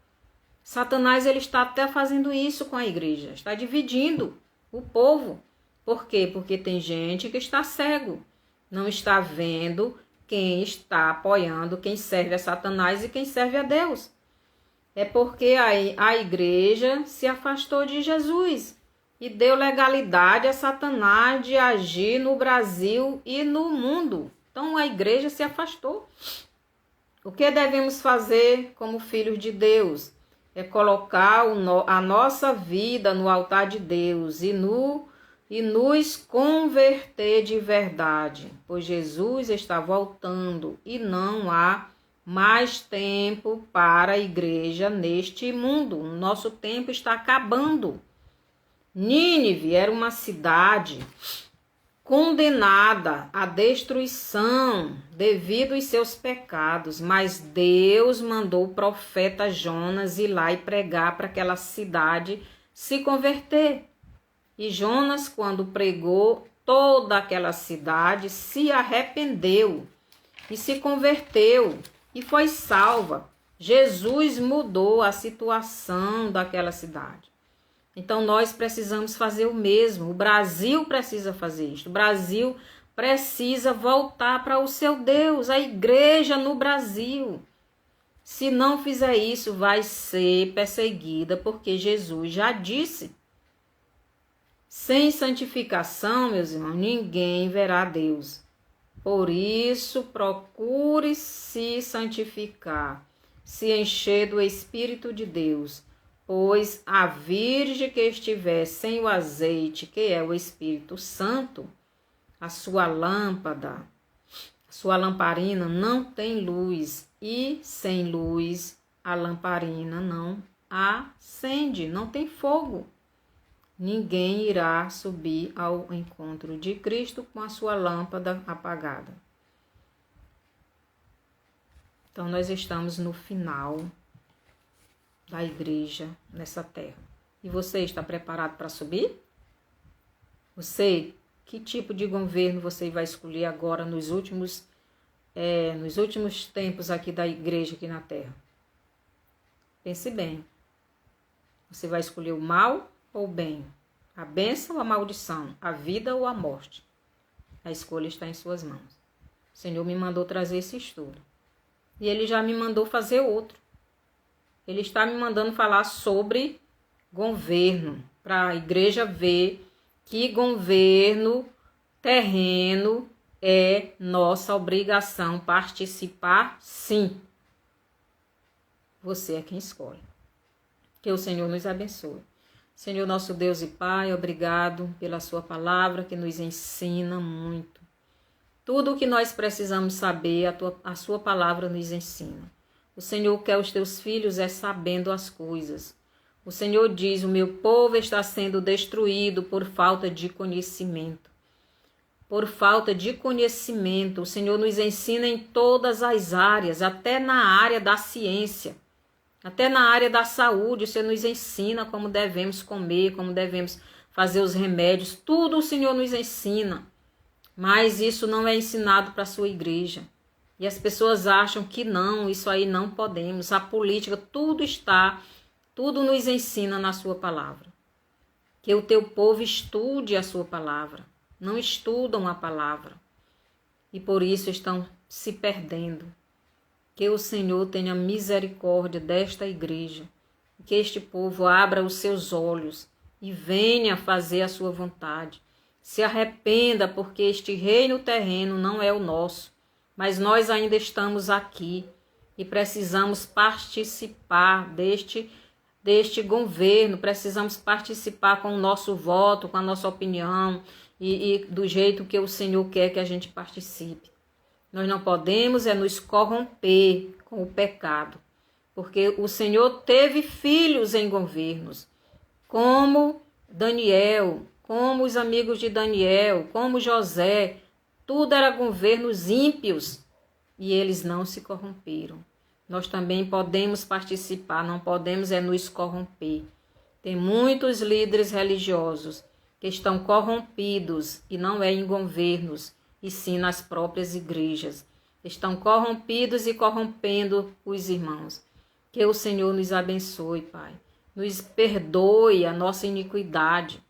Satanás, ele está até fazendo isso com a igreja. Está dividindo o povo. Por quê? Porque tem gente que está cego. Não está vendo quem está apoiando, quem serve a Satanás e quem serve a Deus. É porque a igreja se afastou de Jesus. e deu legalidade a Satanás de agir no Brasil e no mundo. Então a igreja se afastou. O que devemos fazer como filhos de Deus? É colocar a nossa vida no altar de Deus e nos converter de verdade, pois Jesus está voltando e não há mais tempo para a igreja neste mundo. O nosso tempo está acabando. Nínive era uma cidade condenada à destruição devido aos seus pecados, mas Deus mandou o profeta Jonas ir lá e pregar para aquela cidade se converter. E Jonas, quando pregou, toda aquela cidade se arrependeu e se converteu e foi salva. Jesus mudou a situação daquela cidade. Então nós precisamos fazer o mesmo. O Brasil precisa fazer isso. O Brasil precisa voltar para o seu Deus, a igreja no Brasil. Se não fizer isso, vai ser perseguida, porque Jesus já disse. Sem santificação, meus irmãos, ninguém verá Deus. Por isso, procure se santificar, se encher do Espírito de Deus, pois a virgem que estiver sem o azeite, que é o Espírito Santo, a sua lâmpada, a sua lamparina não tem luz, e sem luz a lamparina não acende, não tem fogo. Ninguém irá subir ao encontro de Cristo com a sua lâmpada apagada. Então, nós estamos no final da igreja nessa terra. E você está preparado para subir? Que tipo de governo você vai escolher agora nos últimos tempos aqui da igreja aqui na terra? Pense bem. Você vai escolher o mal ou o bem? A bênção ou a maldição? A vida ou a morte? A escolha está em suas mãos. O Senhor me mandou trazer esse estudo. E Ele já me mandou fazer outro. Ele está me mandando falar sobre governo, para a igreja ver que governo terreno é nossa obrigação participar, sim. Você é quem escolhe. Que o Senhor nos abençoe. Senhor nosso Deus e Pai, obrigado pela sua palavra que nos ensina muito. Tudo o que nós precisamos saber, a sua palavra nos ensina. O Senhor quer os teus filhos sabendo as coisas. O Senhor diz, o meu povo está sendo destruído por falta de conhecimento. Por falta de conhecimento, o Senhor nos ensina em todas as áreas, até na área da ciência. Até na área da saúde, o Senhor nos ensina como devemos comer, como devemos fazer os remédios. Tudo o Senhor nos ensina. Mas isso não é ensinado para a sua igreja. E as pessoas acham que não, isso aí não podemos. A política, tudo nos ensina na sua palavra. Que o teu povo estude a sua palavra. Não estudam a palavra. E por isso estão se perdendo. Que o Senhor tenha misericórdia desta igreja, que este povo abra os seus olhos e venha fazer a sua vontade. Se arrependa, porque este reino terreno não é o nosso, mas nós ainda estamos aqui e precisamos participar deste governo, precisamos participar com o nosso voto, com a nossa opinião e do jeito que o Senhor quer que a gente participe. Nós não podemos nos corromper com o pecado, porque o Senhor teve filhos em governos, como Daniel, como os amigos de Daniel, como José, tudo era governos ímpios e eles não se corromperam. Nós também podemos participar, não podemos nos corromper. Tem muitos líderes religiosos que estão corrompidos e não em governos, e sim nas próprias igrejas. Estão corrompidos e corrompendo os irmãos. Que o Senhor nos abençoe, Pai. Nos perdoe a nossa iniquidade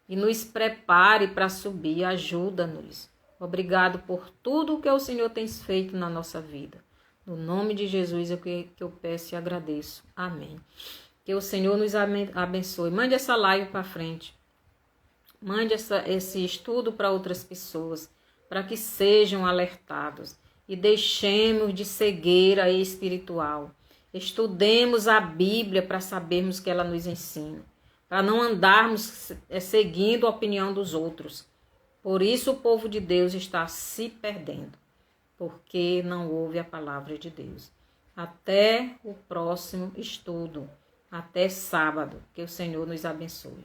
e nos prepare para subir. Ajuda-nos. Obrigado por tudo que o Senhor tem feito na nossa vida. No nome de Jesus é que eu peço e agradeço. Amém. Que o Senhor nos abençoe. Mande essa live para frente. Mande esse estudo para outras pessoas, para que sejam alertados e deixemos de cegueira espiritual. Estudemos a Bíblia para sabermos que ela nos ensina, para não andarmos seguindo a opinião dos outros. Por isso o povo de Deus está se perdendo, porque não ouve a palavra de Deus. Até o próximo estudo, até sábado, que o Senhor nos abençoe.